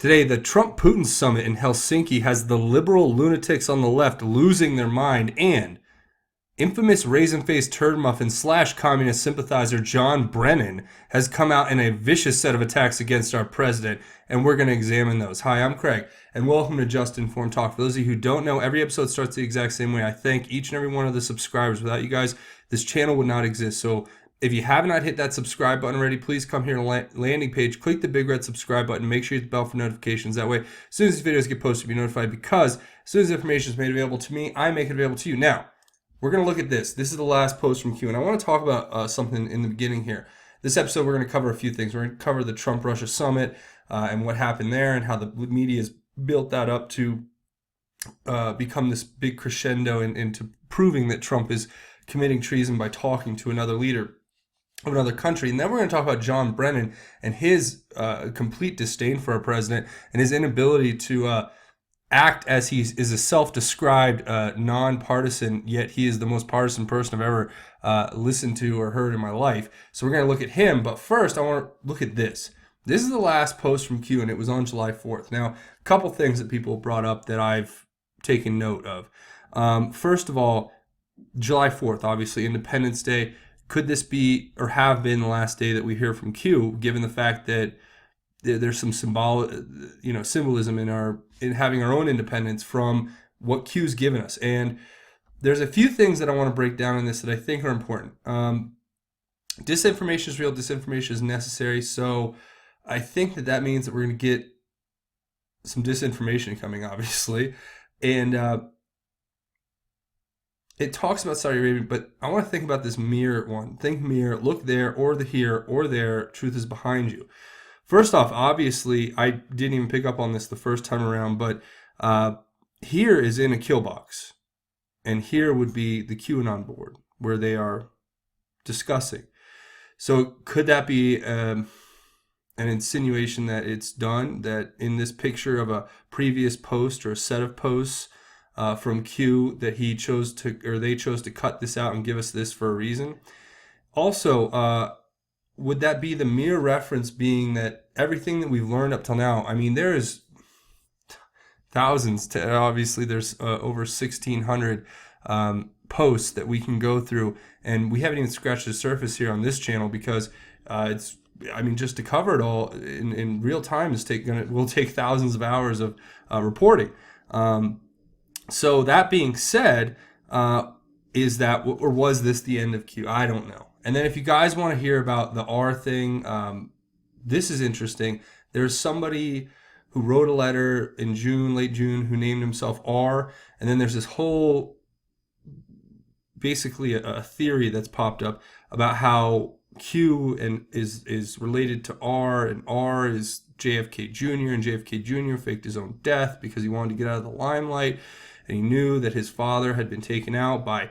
Today, the Trump-Putin summit in Helsinki has the liberal lunatics on the left losing their mind, and infamous raisin-faced turd muffin / communist sympathizer John Brennan has come out in a vicious set of attacks against our president, and we're going to examine those. Hi, I'm Craig, and welcome to Just Informed Talk. For those of you who don't know, every episode starts the exact same way. I thank each and every one of the subscribers. Without you guys, this channel would not exist. So if you have not hit that subscribe button already, please come here to the landing page, click the big red subscribe button, make sure you hit the bell for notifications. That way, as soon as these videos get posted, you'll be notified, because as soon as information is made available to me, I make it available to you. Now, we're going to look at this. This is the last post from Q, and I want to talk about something in the beginning here. This episode, we're going to cover a few things. We're going to cover the Trump-Russia summit and what happened there, and how the media has built that up to become this big crescendo into proving that Trump is committing treason by talking to another leader of another country. And then we're going to talk about John Brennan and his complete disdain for our president and his inability to act as he is a self-described non-partisan, yet he is the most partisan person I've ever listened to or heard in my life. So we're going to look at him. But first, I want to look at this. This is the last post from Q, and it was on July 4th. Now, a couple things that people brought up that I've taken note of. First of all, July 4th, obviously, Independence Day. Could this be or have been the last day that we hear from Q, given the fact that there's some symbolism in having our own independence from what Q's given us? And there's a few things that I want to break down in this that I think are important. Disinformation is real. Disinformation is necessary. So I think that means that we're going to get some disinformation coming, obviously. And it talks about Saudi Arabia, but I want to think about this mirror one. Think mirror, look there, or the here, or there. Truth is behind you. First off, obviously, I didn't even pick up on this the first time around, but here is in a kill box. And here would be the QAnon board, where they are discussing. So could that be an insinuation that it's done, that in this picture of a previous post or a set of posts from Q, that they chose to cut this out and give us this for a reason? Also, would that be the mere reference being that everything that we've learned up till now, I mean, there is thousands, obviously there's over 1,600 posts that we can go through, and we haven't even scratched the surface here on this channel, because just to cover it all in real time will take thousands of hours of reporting. So that being said, is that, or was this the end of Q? I don't know. And then if you guys want to hear about the R thing, this is interesting. There's somebody who wrote a letter in June, late June, who named himself R. And then there's this whole, basically a theory that's popped up about how Q is related to R, and R is JFK Jr., and JFK Jr. faked his own death because he wanted to get out of the limelight. And he knew that his father had been taken out by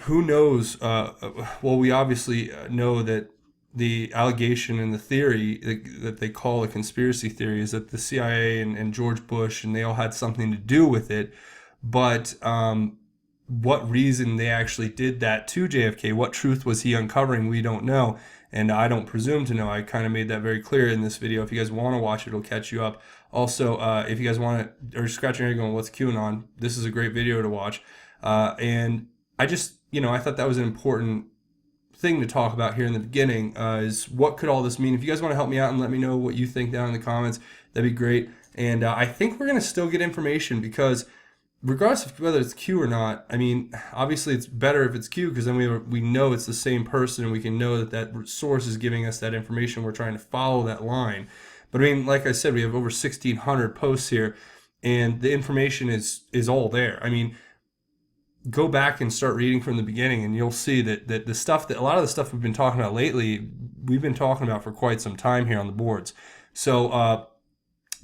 who knows. Well, we obviously know that the allegation and the theory that they call a conspiracy theory is that the CIA and George Bush, and they all had something to do with it. But what reason they actually did that to JFK, what truth was he uncovering, we don't know. And I don't presume to know. I kind of made that very clear in this video. If you guys want to watch it, it'll catch you up. Also, if you guys want to, or scratching your head going, what's QAnon? This is a great video to watch. And I just, I thought that was an important thing to talk about here in the beginning, is what could all this mean? If you guys want to help me out and let me know what you think down in the comments, that'd be great. And I think we're going to still get information, because regardless of whether it's Q or not, I mean, obviously it's better if it's Q, because then we know it's the same person, and we can know that source is giving us that information. We're trying to follow that line. But I mean, like I said, we have over 1,600 posts here, and the information is all there. I mean, go back and start reading from the beginning, and you'll see that the stuff that a lot of the stuff we've been talking about lately, we've been talking about for quite some time here on the boards. So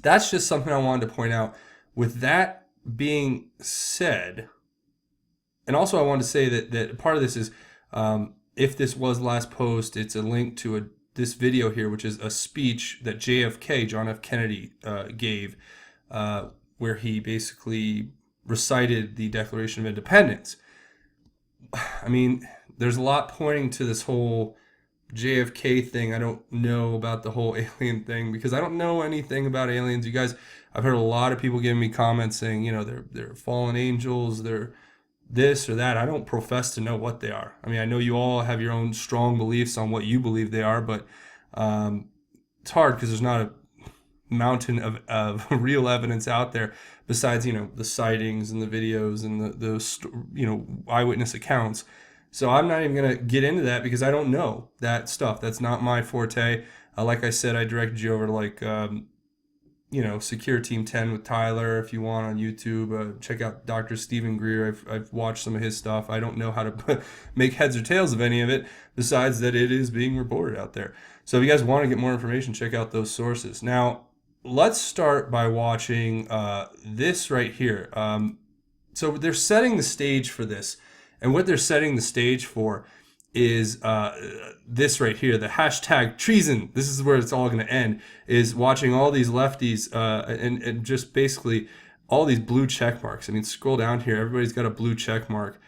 that's just something I wanted to point out. With that being said, and also I wanted to say that part of this is, if this was the last post, it's a link to this video here, which is a speech that JFK, John F. Kennedy, gave, where he basically recited the Declaration of Independence. I mean, there's a lot pointing to this whole JFK thing, I don't know about the whole alien thing because I don't know anything about aliens. You guys, I've heard a lot of people giving me comments saying, you know, they're fallen angels, they're this or that. I don't profess to know what they are. I mean, I know you all have your own strong beliefs on what you believe they are, but it's hard because there's not a mountain of real evidence out there besides, you know, the sightings and the videos and the you know, eyewitness accounts. So I'm not even going to get into that because I don't know that stuff. That's not my forte. Like I said, I directed you over to like, you know, Secure Team 10 with Tyler if you want on YouTube. Check out Dr. Stephen Greer. I've watched some of his stuff. I don't know how to make heads or tails of any of it besides that it is being reported out there. So if you guys want to get more information, check out those sources. Now, let's start by watching this right here. So they're setting the stage for this. And what they're setting the stage for is this right here, the hashtag treason. This is where it's all going to end, is watching all these lefties and just basically all these blue check marks. I mean, scroll down here. Everybody's got a blue check mark.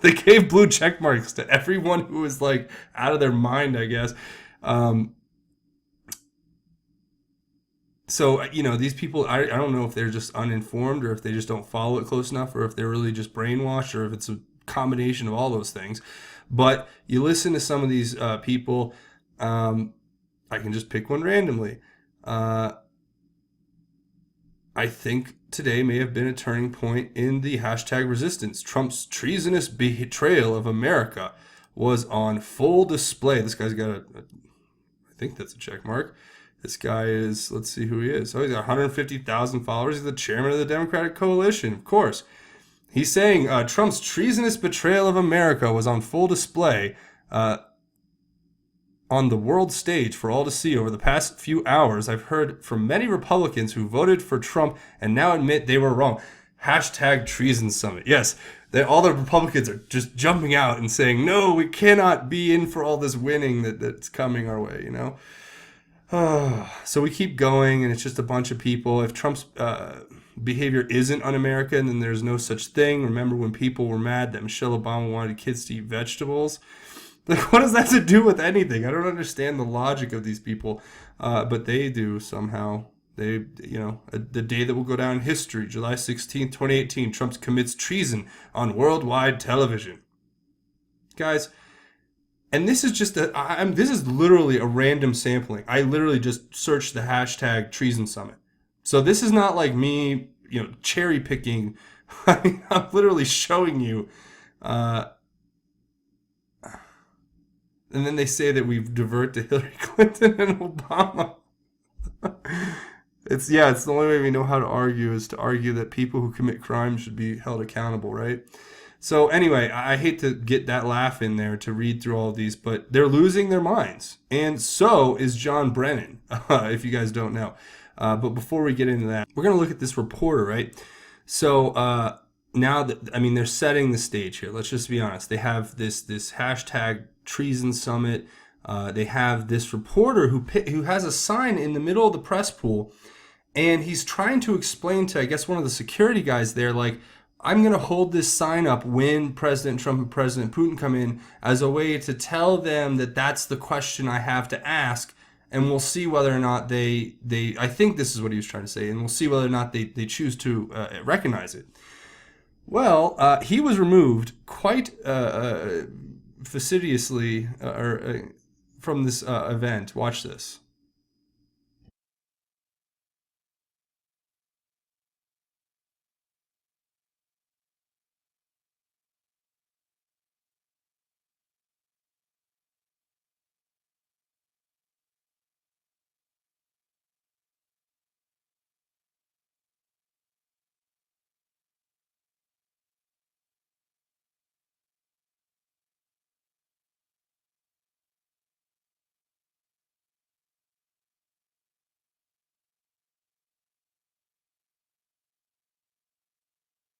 They gave blue check marks to everyone who was like out of their mind, I guess. So, you know, these people, I don't know if they're just uninformed or if they just don't follow it close enough or if they're really just brainwashed or if it's a combination of all those things. But you listen to some of these people, I can just pick one randomly. I think today may have been a turning point in the hashtag resistance. Trump's treasonous betrayal of America was on full display. This guy's got I think that's a check mark. This guy is, let's see who he is. Oh, he's got 150,000 followers. He's the chairman of the Democratic coalition, of course. He's saying Trump's treasonous betrayal of America was on full display on the world stage for all to see over the past few hours. I've heard from many Republicans who voted for Trump and now admit they were wrong. Hashtag treason summit. Yes, all the Republicans are just jumping out and saying, no, we cannot be in for all this winning that's coming our way, you know? So we keep going, and it's just a bunch of people. If Trump's behavior isn't un-American, then there's no such thing. Remember when people were mad that Michelle Obama wanted kids to eat vegetables? Like, what does that have to do with anything? I don't understand the logic of these people, but they do somehow. They, you know, the day that will go down in history, July 16th, 2018, Trump commits treason on worldwide television. Guys, and this is just this is literally a random sampling. I literally just searched the hashtag treason summit. So this is not like me, you know, cherry picking. I mean, I'm literally showing you. And then they say that we've diverted to Hillary Clinton and Obama. It's the only way we know how to argue is to argue that people who commit crimes should be held accountable, right? So anyway, I hate to get that laugh in there to read through all of these, but they're losing their minds. And so is John Brennan, if you guys don't know. But before we get into that, we're going to look at this reporter, right? So now that, I mean, they're setting the stage here. Let's just be honest. They have this hashtag treason summit. They have this reporter who has a sign in the middle of the press pool, and he's trying to explain to, I guess, one of the security guys there, like, I'm going to hold this sign up when President Trump and President Putin come in as a way to tell them that that's the question I have to ask, and we'll see whether or not they I think this is what he was trying to say, and we'll see whether or not they choose to recognize it. Well, he was removed quite fastidiously from this event. Watch this.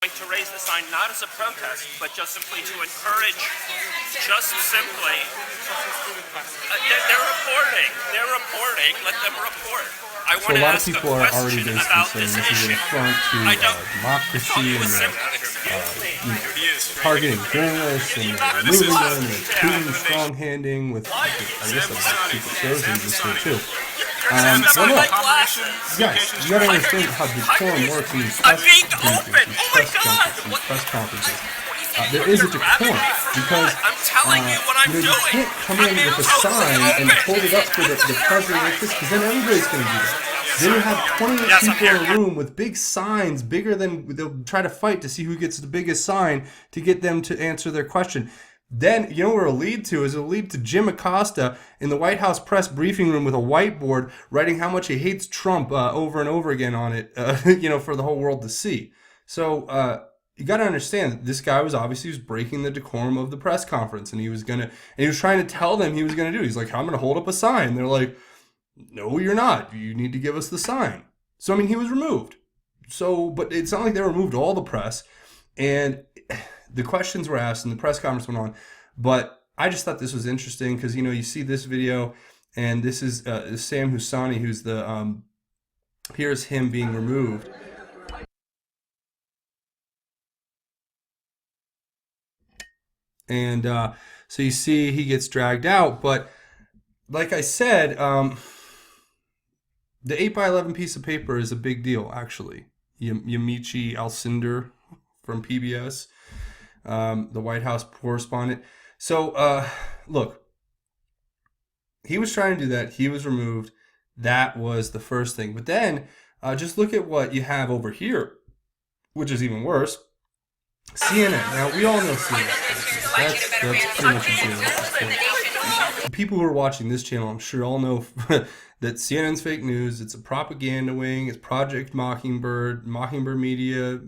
To raise the sign not as a protest, but just simply to encourage, just simply, they're reporting, let them report. I want to ask a question about this issue. This is an affront to democracy and targeting journalists and removing them, and Putin strong-handing with, I guess that's Secret Service this year too. Well, look, guys, you gotta understand how decorum works in these press conferences. There is a decorum because you can't come in with a sign and hold it up for the president like this, because then everybody's going to do that. Then you have 28 people in a room with big signs, bigger than they'll try to fight to see who gets the biggest sign to get them to answer their question. Then, you know where it'll lead to? It'll lead to Jim Acosta in the White House press briefing room with a whiteboard writing how much he hates Trump over and over again on it, for the whole world to see. So, you got to understand that this guy was breaking the decorum of the press conference, and he was trying to tell them he was going to do it. He's like, I'm going to hold up a sign. They're like, no, you're not. You need to give us the sign. So, I mean, he was removed. So, but it's not like they removed all the press, and the questions were asked and the press conference went on. But I just thought this was interesting because, you see this video, and this is Sam Husani, who's here's him being removed. And so you see he gets dragged out. But like I said, the 8x11 piece of paper is a big deal, actually. Yamiche Alcindor from PBS, the White House correspondent. So, look, he was trying to do that. He was removed. That was the first thing. But then just look at what you have over here, which is even worse. CNN. Now, we all know CNN. That's pretty much a people who are watching this channel, I'm sure, all know that CNN's fake news. It's a propaganda wing. It's Project Mockingbird, Mockingbird Media.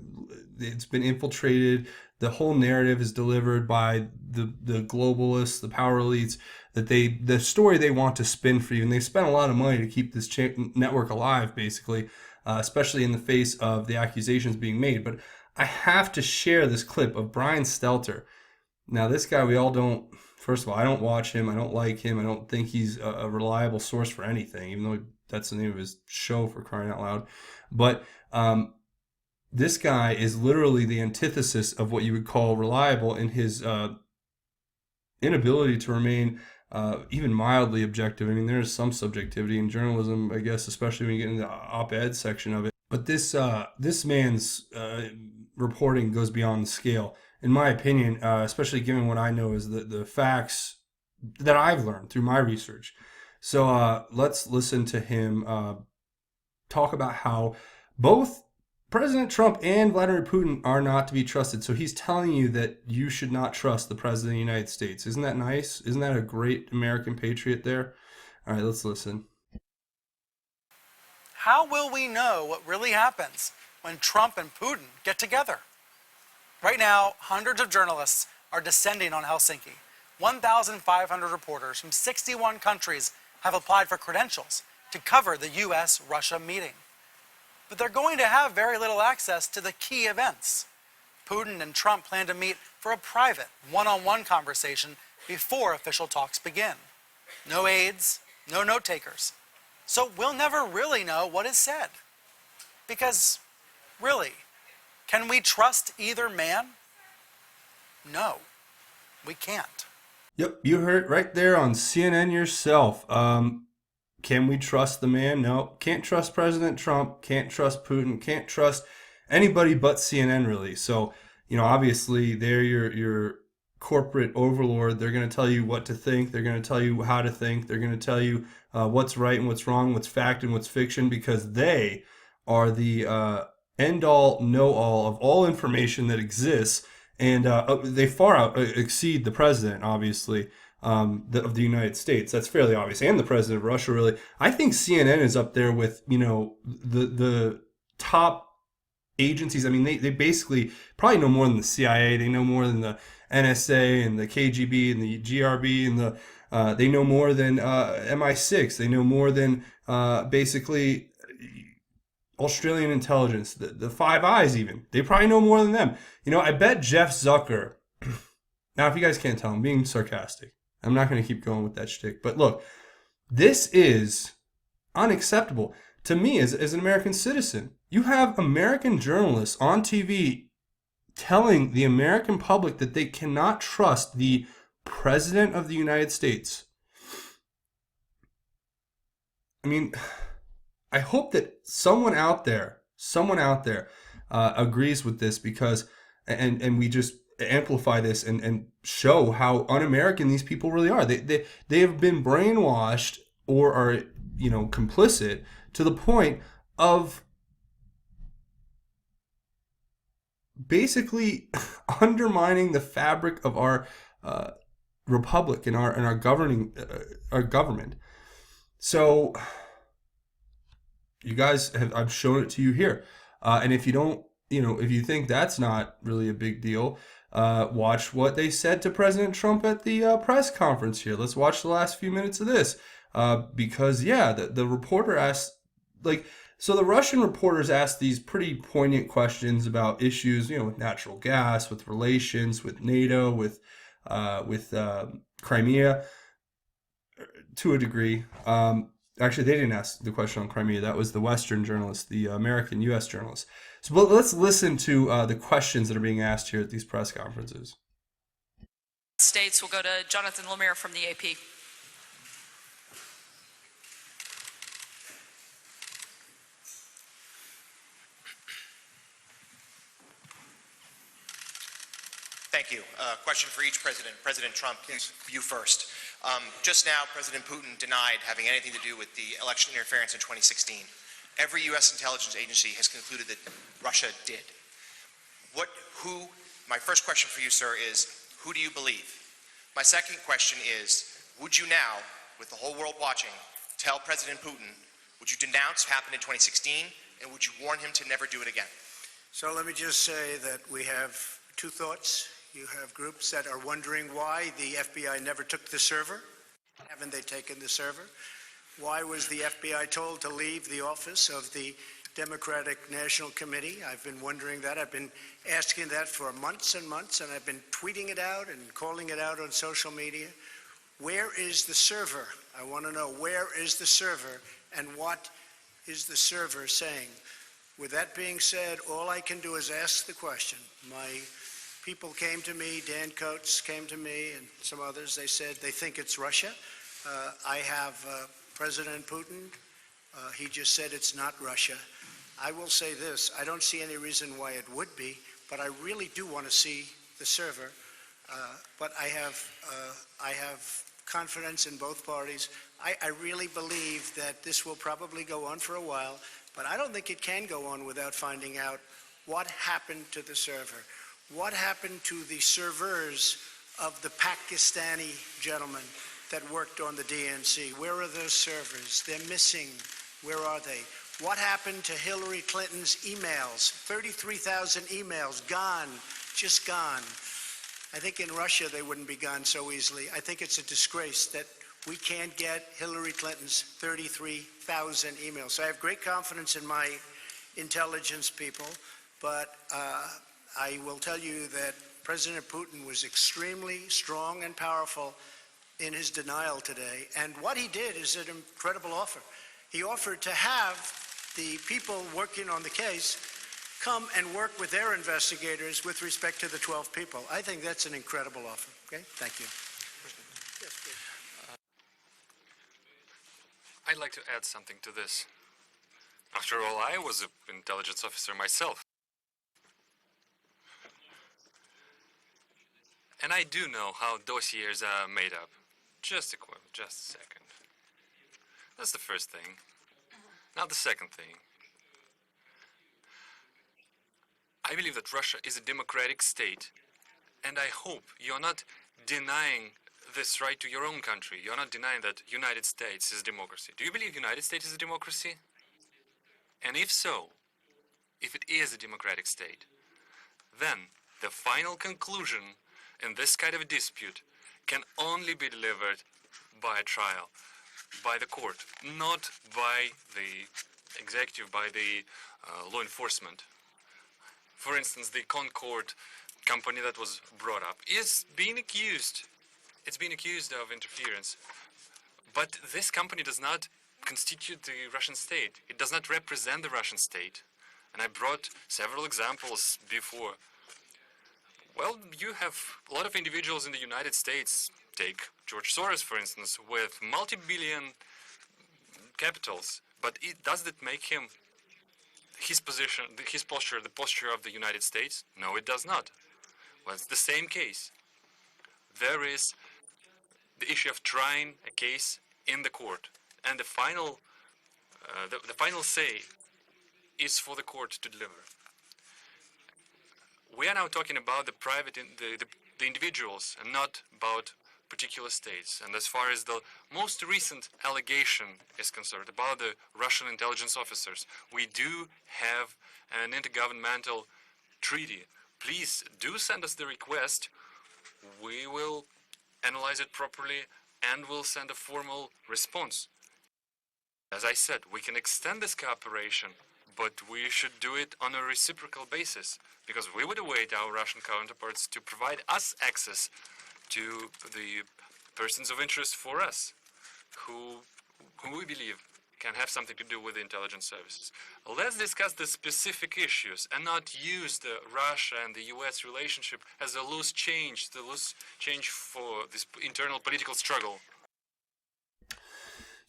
It's been infiltrated. The whole narrative is delivered by the globalists, the power elites, that the story they want to spin for you. And they spent a lot of money to keep this network alive, basically, especially in the face of the accusations being made. But I have to share this clip of Brian Stelter. Now, this guy, we all don't, first of all, I don't watch him. I don't like him. I don't think he's a reliable source for anything, even though that's the name of his show, for crying out loud. But this guy is literally the antithesis of what you would call reliable in his inability to remain even mildly objective. I mean, there's some subjectivity in journalism, I guess, especially when you get into the op-ed section of it. But this man's reporting goes beyond the scale, in my opinion, especially given what I know is the facts that I've learned through my research. So let's listen to him talk about how both President Trump and Vladimir Putin are not to be trusted. So he's telling you that you should not trust the President of the United States. Isn't that nice? Isn't that a great American patriot there? All right, let's listen. How will we know what really happens when Trump and Putin get together? Right now, hundreds of journalists are descending on Helsinki. 1,500 reporters from 61 countries have applied for credentials to cover the U.S.-Russia meeting. But they're going to have very little access to the key events. Putin and Trump plan to meet for a private, one-on-one conversation before official talks begin. No aides, no note-takers. So we'll never really know what is said. Because, really, can we trust either man? No, we can't. Yep, you heard it right there on CNN yourself. Can we trust the man? No. Can't trust President Trump. Can't trust Putin. Can't trust anybody but CNN, really. So, obviously, they're your corporate overlord. They're going to tell you what to think. They're going to tell you how to think. They're going to tell you what's right and what's wrong, what's fact and what's fiction, because they are the end-all, know-all of all information that exists. And they far exceed the president, obviously, of the United States. That's fairly obvious. And the president of Russia, really. I think CNN is up there with, the top agencies. I mean, they basically probably know more than the CIA. They know more than the NSA and the KGB and the GRB and they know more than MI6. They know more than basically Australian intelligence, the Five Eyes even. They probably know more than them. I bet Jeff Zucker, now if you guys can't tell, I'm being sarcastic. I'm not going to keep going with that shtick. But look, this is unacceptable to me as an American citizen. You have American journalists on TV telling the American public that they cannot trust the President of the United States. I mean, I hope that someone out there agrees with this, because, and we just amplify this and show how un-American these people really are. They have been brainwashed or are, complicit to the point of basically undermining the fabric of our republic and our governing our government. So you guys have, I've shown it to you here, and if you don't, if you think that's not really a big deal, watch what they said to President Trump at the press conference here. Let's watch the last few minutes of this, because the reporter asked, so the Russian reporters asked these pretty poignant questions about issues, with natural gas, with relations, with NATO, with Crimea, to a degree. Actually, they didn't ask the question on Crimea. That was the Western journalist, the American U.S. journalist. So let's listen to the questions that are being asked here at these press conferences. States will go to Jonathan Lemire from the AP. Thank you. Question for each president. President Trump, yes. You first. Just now, President Putin denied having anything to do with the election interference in 2016. Every U.S. intelligence agency has concluded that Russia did. My first question for you, sir, is who do you believe? My second question is, would you now, with the whole world watching, tell President Putin, would you denounce what happened in 2016, and would you warn him to never do it again? So let me just say that we have two thoughts. You have groups that are wondering why the FBI never took the server. Haven't they taken the server? Why was the FBI told to leave the office of the Democratic National Committee? I've been wondering that. I've been asking that for months and months, and I've been tweeting it out and calling it out on social media. Where is the server? I want to know, where is the server, and what is the server saying? With that being said, all I can do is ask the question. My people came to me, Dan Coates came to me, and some others. They said they think it's Russia. I have President Putin. He just said it's not Russia. I will say this. I don't see any reason why it would be, but I really do want to see the server. But I have confidence in both parties. I really believe that this will probably go on for a while, but I don't think it can go on without finding out what happened to the server. What happened to the servers of the Pakistani gentlemen that worked on the DNC? Where are those servers? They're missing. Where are they? What happened to Hillary Clinton's emails? 33,000 emails, gone, just gone. I think in Russia they wouldn't be gone so easily. I think it's a disgrace that we can't get Hillary Clinton's 33,000 emails. So I have great confidence in my intelligence people, but I will tell you that President Putin was extremely strong and powerful in his denial today. And what he did is an incredible offer. He offered to have the people working on the case come and work with their investigators with respect to the 12 people. I think that's an incredible offer. Okay? Thank you. Yes, please. I'd like to add something to this. After all, I was an intelligence officer myself. And I do know how dossiers are made up. Just a second. That's the first thing. Now the second thing. I believe that Russia is a democratic state, and I hope you're not denying this right to your own country. You're not denying that United States is a democracy. Do you believe United States is a democracy? And if so, if it is a democratic state, then the final conclusion in this kind of a dispute can only be delivered by a trial, by the court, not by the executive, by the law enforcement. For instance, the Concord company that was brought up is being accused. It's being accused of interference. But this company does not constitute the Russian state. It does not represent the Russian state. And I brought several examples before. Well, you have a lot of individuals in the United States, take George Soros, for instance, with multi-billion capitals, but does that make him, his position, his posture, the posture of the United States? No, it does not. Well, it's the same case. There is the issue of trying a case in the court, and the final say is for the court to deliver. We are now talking about the private, the individuals, and not about particular states. And as far as the most recent allegation is concerned about the Russian intelligence officers, we do have an intergovernmental treaty. Please do send us the request. We will analyze it properly and will send a formal response. As I said, we can extend this cooperation, but we should do it on a reciprocal basis, because we would await our Russian counterparts to provide us access to the persons of interest for us, who we believe can have something to do with the intelligence services. Let's discuss the specific issues and not use the Russia and the US relationship as a loose change, for this internal political struggle.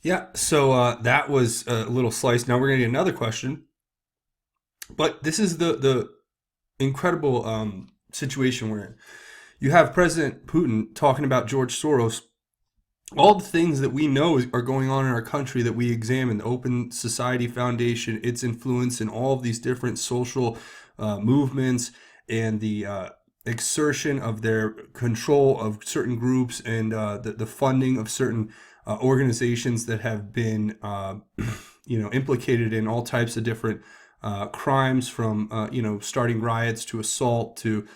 Yeah, so that was a little slice. Now we're going to get another question. But this is the incredible situation we're in. You have President Putin talking about George Soros, all the things that we know are going on in our country that we examine, the Open Society Foundation, its influence in all of these different social movements, and the exertion of their control of certain groups, and the funding of certain organizations that have been implicated in all types of different crimes, from starting riots to assault to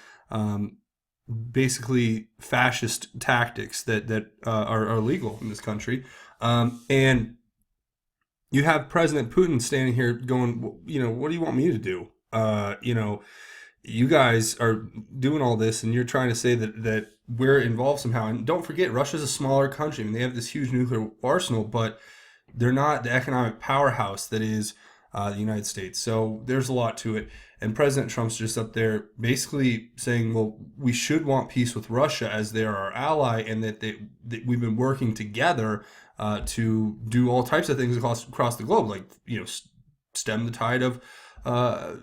basically fascist tactics that are illegal in this country. And you have President Putin standing here going, what do you want me to do? You guys are doing all this, and you're trying to say that we're involved somehow. And don't forget, Russia's a smaller country. I mean, they have this huge nuclear arsenal, but they're not the economic powerhouse that is the United States. So there's a lot to it. And President Trump's just up there basically saying, well, we should want peace with Russia as they're our ally, and that we've been working together to do all types of things across the globe, like, stem the tide of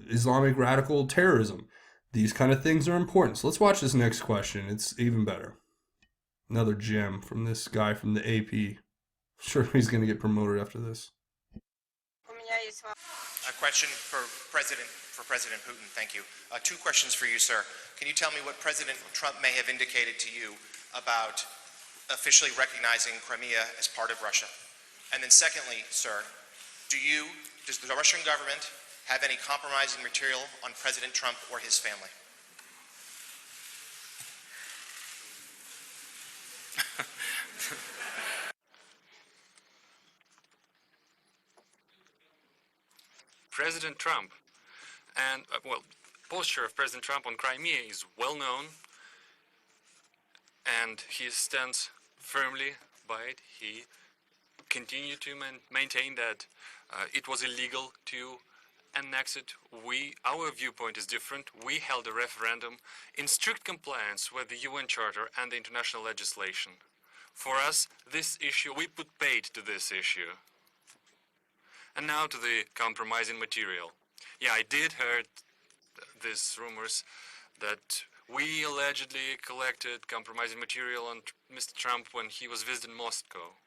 Islamic radical terrorism. These kind of things are important. So let's watch this next question. It's even better. Another gem from this guy from the AP. Sure, he's going to get promoted after this. A question for President Putin. Thank you. Two questions for you, sir. Can you tell me what President Trump may have indicated to you about officially recognizing Crimea as part of Russia? And then secondly, sir, does the Russian government have any compromising material on President Trump or his family? President Trump, and posture of President Trump on Crimea is well known, and he stands firmly by it. He continued to maintain that it was illegal to annex it. Our viewpoint is different. We held a referendum in strict compliance with the UN Charter and the international legislation. For us, this issue, we put paid to this issue. And now to the compromising material. Yeah, I did hear these rumors that we allegedly collected compromising material on Mr. Trump when he was visiting Moscow.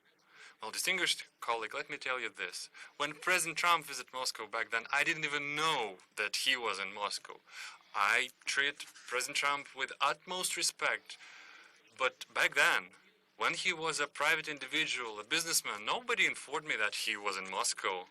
Well, distinguished colleague, let me tell you this. When President Trump visited Moscow back then, I didn't even know that he was in Moscow. I treat President Trump with utmost respect. But back then, when he was a private individual, a businessman, nobody informed me that he was in Moscow.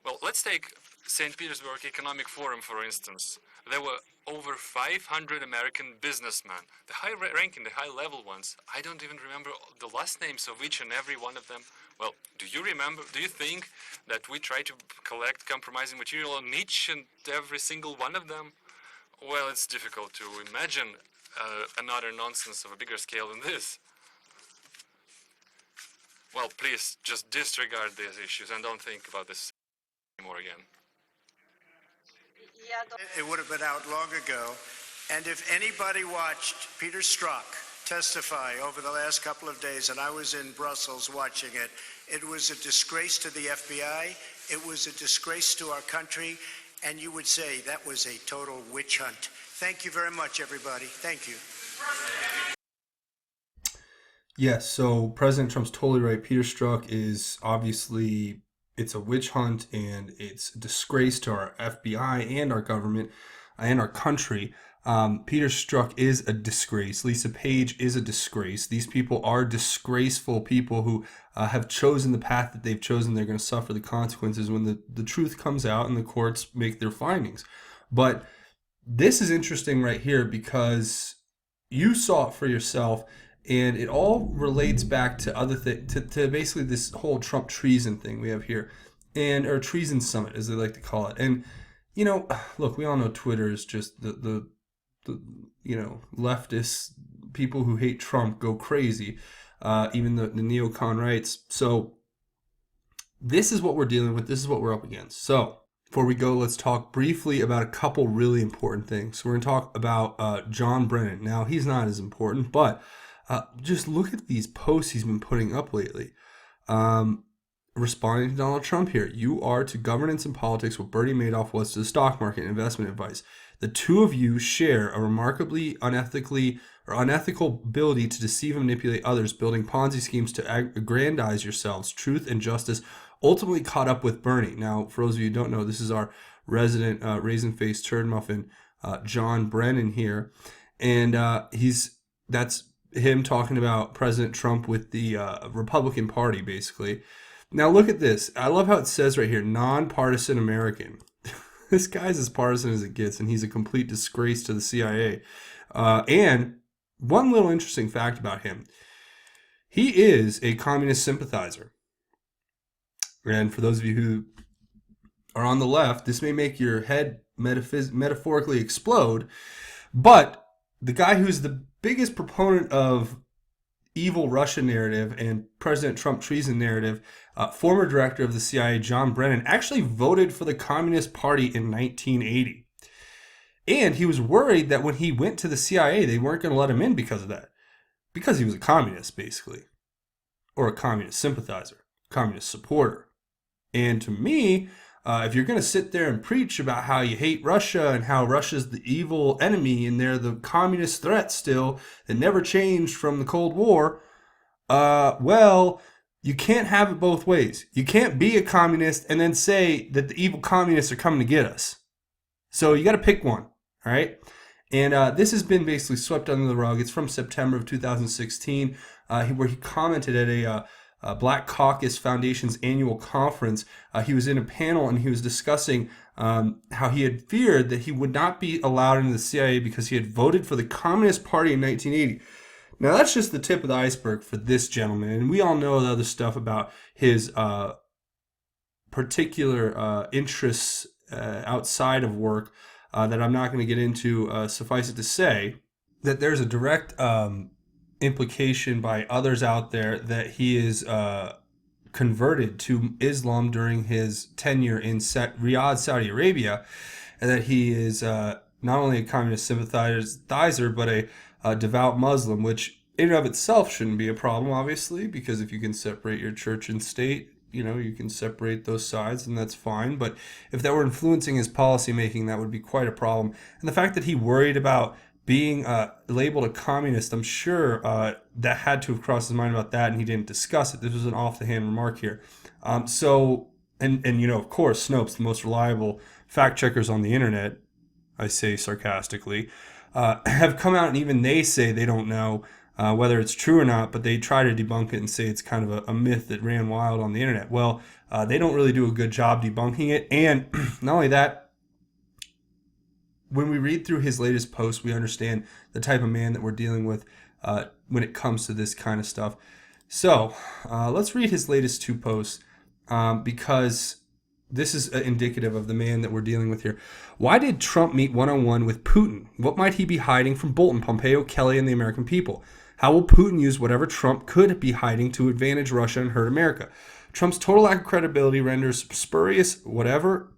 Well, let's take St. Petersburg Economic Forum, for instance. There were over 500 American businessmen, the high-ranking, the high-level ones. I don't even remember the last names of each and every one of them. Well, do you think that we try to collect compromising material on each and every single one of them? Well, it's difficult to imagine another nonsense of a bigger scale than this. Well, please just disregard these issues and don't think about this anymore again. It would have been out long ago And if anybody watched Peter Strzok testify over the last couple of days, and I was in Brussels watching it, it was a disgrace to the FBI, it was a disgrace to our country, and you would say that was a total witch hunt. Thank you very much, everybody. Thank you. Yes, so President Trump's totally right. Peter Strzok is obviously, it's a witch hunt, and it's a disgrace to our FBI and our government and our country. Peter Strzok is a disgrace. Lisa Page is a disgrace. These people are disgraceful people who have chosen the path that they've chosen. They're going to suffer the consequences when the truth comes out and the courts make their findings. But this is interesting right here because you saw it for yourself, and it all relates back to other things, to basically this whole Trump treason thing we have here, or treason summit as they like to call it. And you know, look, we all know Twitter is just the leftist people who hate Trump go crazy, even the neocon rights. So this is what we're dealing with. This is what we're up against. So before we go, let's talk briefly about a couple really important things. So we're going to talk about John Brennan. Now, he's not as important, but just look at these posts he's been putting up lately. Responding to Donald Trump here. You are to governance and politics what Bernie Madoff was to the stock market and investment advice. The two of you share a remarkably unethical ability to deceive and manipulate others, building Ponzi schemes to aggrandize yourselves. Truth and justice ultimately caught up with Bernie. Now, for those of you who don't know, this is our resident raisin-faced turd muffin, John Brennan here. And that's him talking about President Trump with the Republican Party, basically. Now look at this. I love how it says right here, nonpartisan American. This guy's as partisan as it gets, and he's a complete disgrace to the CIA. And one little interesting fact about him, he is a communist sympathizer. And for those of you who are on the left, this may make your head metaphorically explode, but the guy who's the biggest proponent of evil Russia narrative and President Trump treason narrative, former director of the CIA, John Brennan, actually voted for the Communist Party in 1980. And he was worried that when he went to the CIA, they weren't going to let him in because of that. Because he was a communist, basically. Or a communist sympathizer, communist supporter. And to me, if you're going to sit there and preach about how you hate Russia and how Russia's the evil enemy and they're the communist threat still that never changed from the Cold War, well, you can't have it both ways. You can't be a communist and then say that the evil communists are coming to get us. So you got to pick one, all right? And this has been basically swept under the rug. It's from September of 2016, where he commented at a Black Caucus Foundation's annual conference. He was in a panel and he was discussing how he had feared that he would not be allowed into the CIA because he had voted for the Communist Party in 1980. Now, that's just the tip of the iceberg for this gentleman. And we all know the other stuff about his particular interests outside of work that I'm not going to get into. Suffice it to say that there's a direct implication by others out there that he is converted to Islam during his tenure in Riyadh, Saudi Arabia, and that he is not only a communist sympathizer, but a devout Muslim, which in and of itself shouldn't be a problem, obviously, because if you can separate your church and state, you can separate those sides, and that's fine. But if that were influencing his policy making, that would be quite a problem. And the fact that he worried about being labeled a communist, I'm sure that had to have crossed his mind about that, and he didn't discuss it. This was an off-the-hand remark here. And of course, Snopes, the most reliable fact checkers on the internet, I say sarcastically, have come out and even they say they don't know whether it's true or not, but they try to debunk it and say it's kind of a myth that ran wild on the internet. Well, they don't really do a good job debunking it. And not only that, when we read through his latest posts, we understand the type of man that we're dealing with when it comes to this kind of stuff. So let's read his latest two posts because this is indicative of the man that we're dealing with here. Why did Trump meet one-on-one with Putin? What might he be hiding from Bolton, Pompeo, Kelly, and the American people? How will Putin use whatever Trump could be hiding to advantage Russia and hurt America? Trump's total lack of credibility renders spurious whatever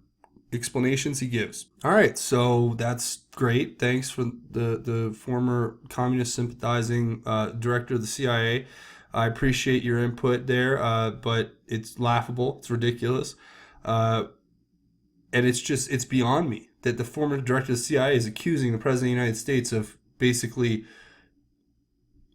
explanations he gives. All right, so that's great. Thanks for the former communist sympathizing director of the CIA. I appreciate your input there, but it's laughable. It's ridiculous. And it's beyond me that the former director of the CIA is accusing the president of the United States of basically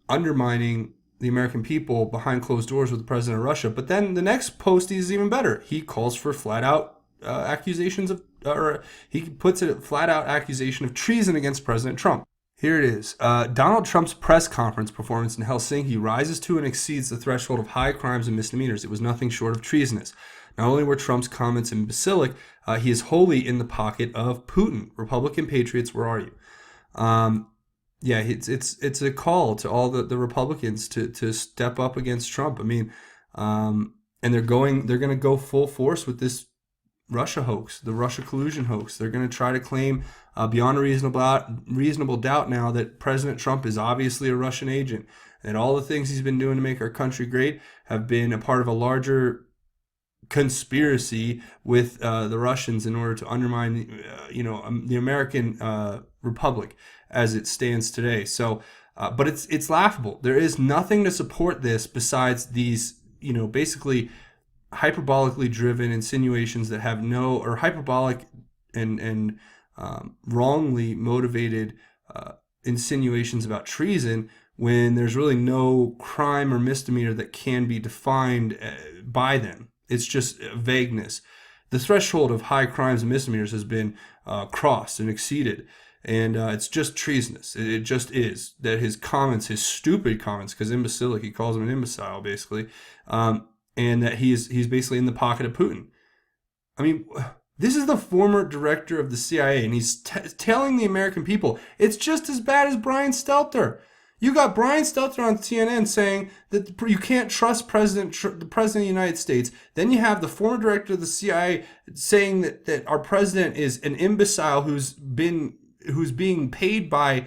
undermining the American people behind closed doors with the president of Russia. But then the next post is even better. He calls for flat out accusations of, or he puts a flat out accusation of treason against President Trump. Here it is. Donald Trump's press conference performance in Helsinki rises to and exceeds the threshold of high crimes and misdemeanors. It was nothing short of treasonous. Not only were Trump's comments imbecilic, he is wholly in the pocket of Putin. Republican patriots, where are you? Yeah, it's a call to all the Republicans to step up against Trump. I mean, and they're going to go full force with this Russia hoax, the Russia collusion hoax. They're going to try to claim beyond a reasonable doubt now that President Trump is obviously a Russian agent, and all the things he's been doing to make our country great have been a part of a larger conspiracy with the Russians in order to undermine the American Republic as it stands today. So but it's laughable. There is nothing to support this besides these basically hyperbolically driven insinuations that have no, or hyperbolic and wrongly motivated insinuations about treason, when there's really no crime or misdemeanor that can be defined by them. It's just vagueness. The threshold of high crimes and misdemeanors has been crossed and exceeded, and it's just treasonous. It just is. That his comments, his stupid comments, because imbecilic, he calls him an imbecile, basically, and that he's basically in the pocket of Putin. I mean, this is the former director of the CIA, and he's telling the American people it's just as bad as Brian Stelter. You got Brian Stelter on CNN saying that you can't trust the President of the United States. Then you have the former director of the CIA saying that our president is an imbecile who's being paid by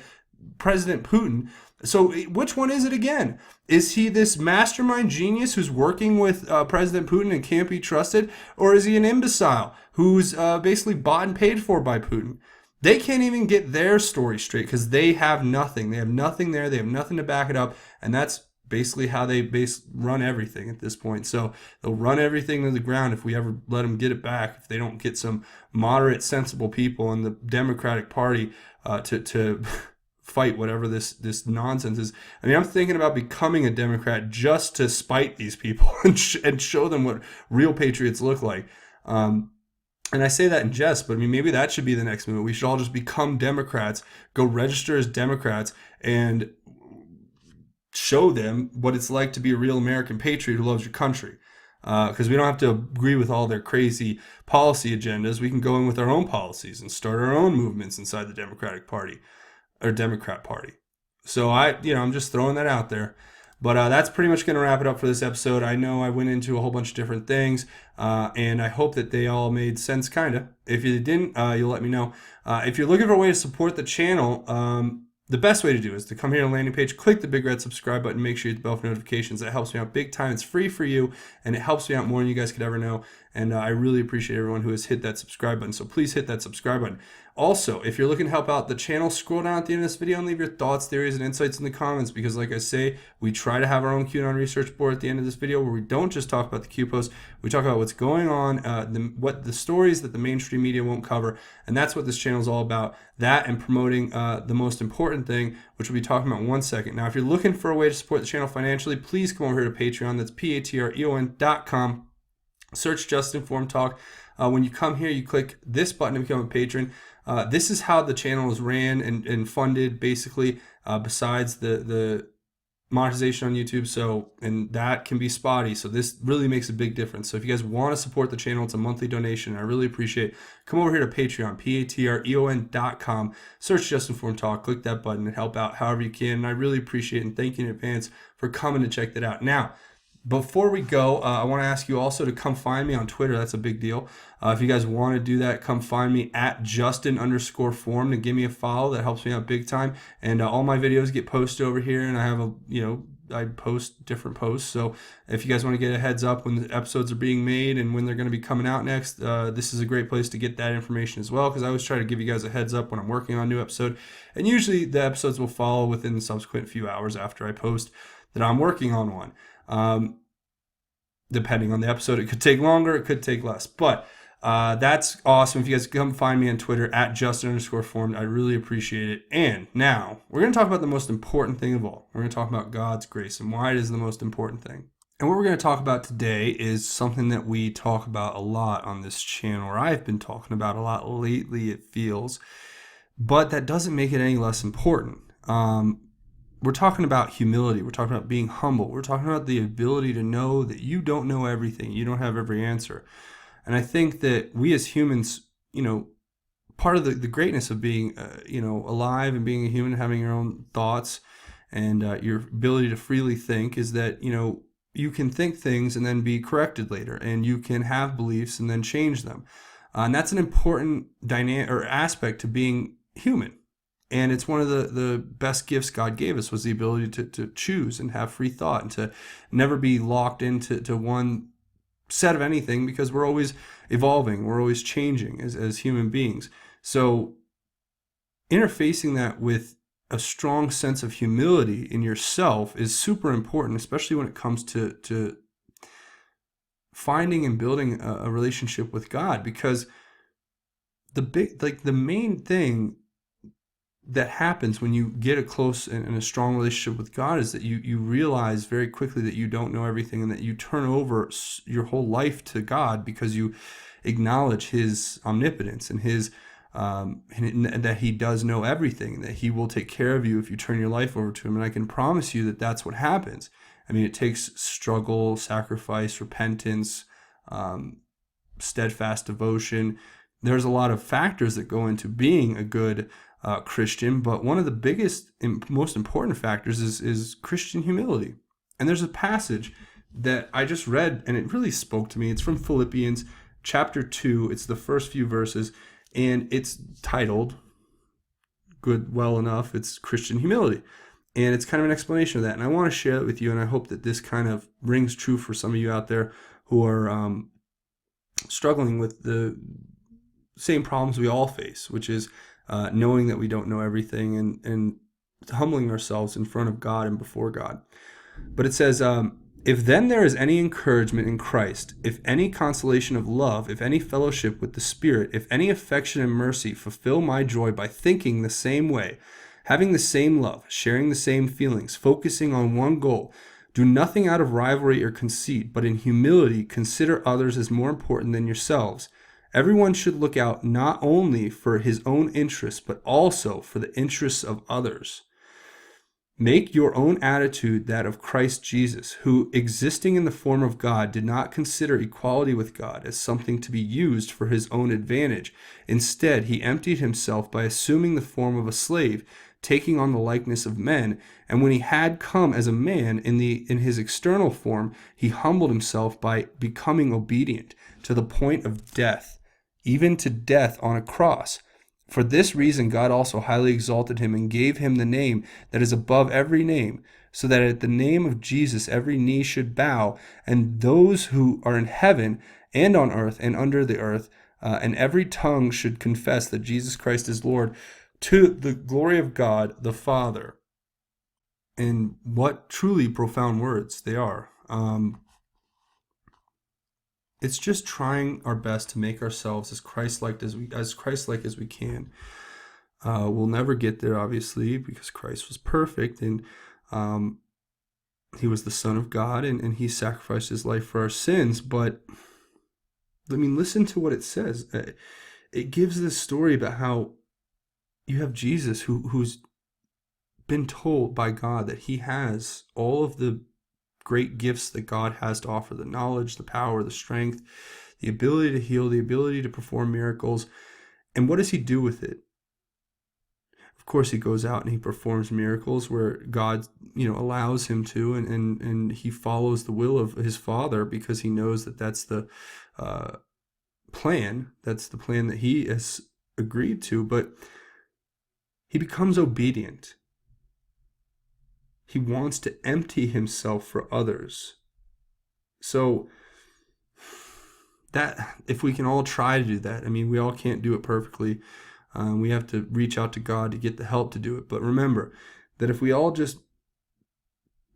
President Putin. So which one is it again? Is he this mastermind genius who's working with President Putin and can't be trusted? Or is he an imbecile who's basically bought and paid for by Putin? They can't even get their story straight because they have nothing. They have nothing there. They have nothing to back it up. And that's basically how they run everything at this point. So they'll run everything to the ground if we ever let them get it back, if they don't get some moderate, sensible people in the Democratic Party to fight whatever this nonsense is. I mean, I'm thinking about becoming a Democrat just to spite these people and show them what real patriots look like. And I say that in jest, but I mean, maybe that should be the next move. We should all just become Democrats, go register as Democrats, and show them what it's like to be a real American patriot who loves your country. Because we don't have to agree with all their crazy policy agendas. We can go in with our own policies and start our own movements inside the Democratic Party or Democrat Party. So I'm just throwing that out there. But that's pretty much going to wrap it up for this episode. I know I went into a whole bunch of different things, and I hope that they all made sense, kind of. If you didn't, you'll let me know. If you're looking for a way to support the channel, the best way to do is to come here to the landing page, click the big red subscribe button, make sure you hit the bell for notifications. That helps me out big time. It's free for you, and it helps me out more than you guys could ever know. And I really appreciate everyone who has hit that subscribe button. So please hit that subscribe button. Also, if you're looking to help out the channel, scroll down at the end of this video and leave your thoughts, theories, and insights in the comments, because like I say, we try to have our own QAnon research board at the end of this video where we don't just talk about the Q posts, we talk about what's going on, what the stories that the mainstream media won't cover, and that's what this channel is all about. That and promoting the most important thing, which we'll be talking about in 1 second. Now, if you're looking for a way to support the channel financially, please come over here to Patreon. That's patreon.com. Search Just Informed Talk. When you come here, you click this button to become a patron. This is how the channel is ran and funded, basically, besides the monetization on YouTube. So, and that can be spotty. So this really makes a big difference. So if you guys want to support the channel, it's a monthly donation. I really appreciate it. Come over here to Patreon, patreon.com. Search Just Informed Talk. Click that button and help out however you can. And I really appreciate it, and thank you in advance for coming to check that out. Now, before we go, I want to ask you also to come find me on Twitter. That's a big deal. If you guys want to do that, come find me at Justin_Formed and give me a follow. That helps me out big time. And all my videos get posted over here, and I have I post different posts. So if you guys want to get a heads up when the episodes are being made and when they're going to be coming out next, this is a great place to get that information as well, because I always try to give you guys a heads up when I'm working on a new episode. And usually the episodes will follow within the subsequent few hours after I post that I'm working on one. Depending on the episode, it could take longer, it could take less. But that's awesome. If you guys come find me on Twitter at Justin_Formed, I really appreciate it. And now we're going to talk about the most important thing of all. We're going to talk about God's grace and why it is the most important thing. And what we're going to talk about today is something that we talk about a lot on this channel, or I've been talking about a lot lately, it feels, but that doesn't make it any less important. We're talking about humility. We're talking about being humble. We're talking about the ability to know that you don't know everything. You don't have every answer. And I think that we as humans, part of the greatness of being, alive and being a human, having your own thoughts and your ability to freely think is that, you can think things and then be corrected later, and you can have beliefs and then change them. And that's an important dynamic or aspect to being human. And it's one of the best gifts God gave us, was the ability to choose and have free thought and to never be locked into one set of anything, because we're always evolving, we're always changing as human beings. So interfacing that with a strong sense of humility in yourself is super important, especially when it comes to finding and building a relationship with God, because the main thing that happens when you get a close and a strong relationship with God is that you realize very quickly that you don't know everything, and that you turn over your whole life to God, because you acknowledge His omnipotence and His and that He does know everything, and that He will take care of you if you turn your life over to Him. And I can promise you that that's what happens. I mean, it takes struggle, sacrifice, repentance, steadfast devotion. There's a lot of factors that go into being a good Christian, but one of the biggest and most important factors is Christian humility. And there's a passage that I just read, and it really spoke to me. It's from Philippians chapter 2. It's the first few verses, and it's titled well enough, it's Christian humility. And it's kind of an explanation of that. And I want to share it with you, and I hope that this kind of rings true for some of you out there who are struggling with the same problems we all face, which is knowing that we don't know everything, and humbling ourselves in front of God and before God. But it says, if then there is any encouragement in Christ, if any consolation of love, if any fellowship with the Spirit, if any affection and mercy, fulfill my joy by thinking the same way, having the same love, sharing the same feelings, focusing on one goal. Do nothing out of rivalry or conceit, but in humility consider others as more important than yourselves. Everyone should look out not only for his own interests, but also for the interests of others. Make your own attitude that of Christ Jesus, who, existing in the form of God, did not consider equality with God as something to be used for his own advantage. Instead, he emptied himself by assuming the form of a slave, taking on the likeness of men, and when he had come as a man in his external form, he humbled himself by becoming obedient to the point of death, even to death on a cross. For this reason God also highly exalted him and gave him the name that is above every name, so that at the name of Jesus every knee should bow, and those who are in heaven and on earth and under the earth, and every tongue should confess that Jesus Christ is Lord, to the glory of God the Father. And what truly profound words they are. It's just trying our best to make ourselves as Christ-like as we can. We'll never get there, obviously, because Christ was perfect, and he was the Son of God, and he sacrificed his life for our sins. But I mean, listen to what it says. It gives this story about how you have Jesus who's been told by God that he has all of the great gifts that God has to offer: the knowledge, the power, the strength, the ability to heal, the ability to perform miracles. And what does he do with it? Of course, he goes out and he performs miracles where God, allows him to, and he follows the will of his Father, because he knows that that's the plan. That's the plan that he has agreed to. But he becomes obedient. He wants to empty himself for others. So that, if we can all try to do that, I mean, we all can't do it perfectly. We have to reach out to God to get the help to do it. But remember that if we all just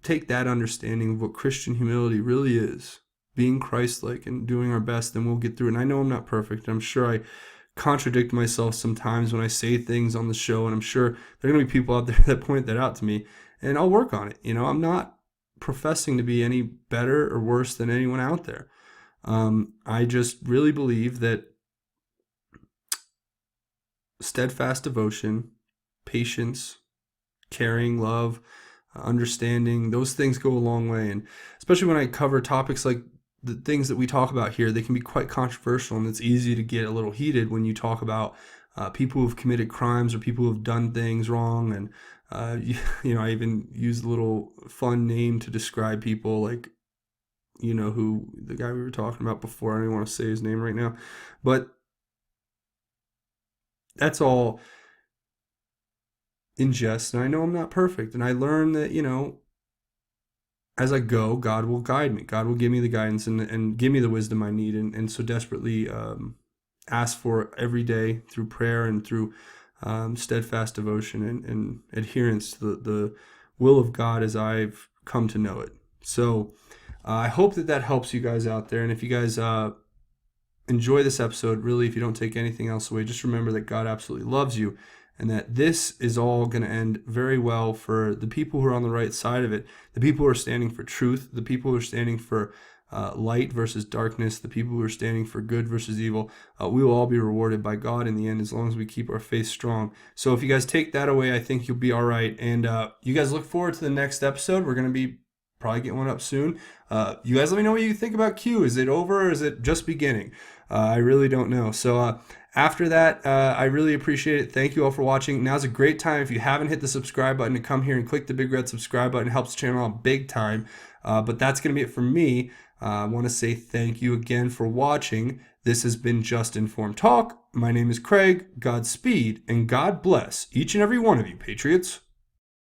take that understanding of what Christian humility really is, being Christ-like and doing our best, then we'll get through it. And I know I'm not perfect. I'm sure I contradict myself sometimes when I say things on the show, and I'm sure there are going to be people out there that point that out to me, and I'll work on it. You know, I'm not professing to be any better or worse than anyone out there. I just really believe that steadfast devotion, patience, caring, love, understanding, those things go a long way. And especially when I cover topics like the things that we talk about here, they can be quite controversial, and it's easy to get a little heated when you talk about people who've committed crimes or people who've done things wrong. And you know, I even use a little fun name to describe people, like, you know, who the guy we were talking about before. I don't want to say his name right now, but that's all in jest. And I know I'm not perfect, and I learn that, you know, as I go, God will guide me. God will give me the guidance and give me the wisdom I need, and so desperately ask for every day through prayer and through steadfast devotion and adherence to the will of God as I've come to know it. So I hope that helps you guys out there. And if you guys enjoy this episode, really, if you don't take anything else away, just remember that God absolutely loves you, and that this is all going to end very well for the people who are on the right side of it, the people who are standing for truth, the people who are standing for light versus darkness, the people who are standing for good versus evil. We will all be rewarded by God in the end, as long as we keep our faith strong. So if you guys take that away, I think you'll be all right. And you guys look forward to the next episode. We're going to be probably get one up soon. You guys let me know what you think about Q. Is it over, or is it just beginning? I really don't know. So after that, I really appreciate it. Thank you all for watching. Now's a great time, if you haven't hit the subscribe button, to come here and click the big red subscribe button. It helps the channel out big time. But that's going to be it for me. I want to say thank you again for watching. This has been Just Informed Talk. My name is Craig. Godspeed, and God bless each and every one of you, Patriots.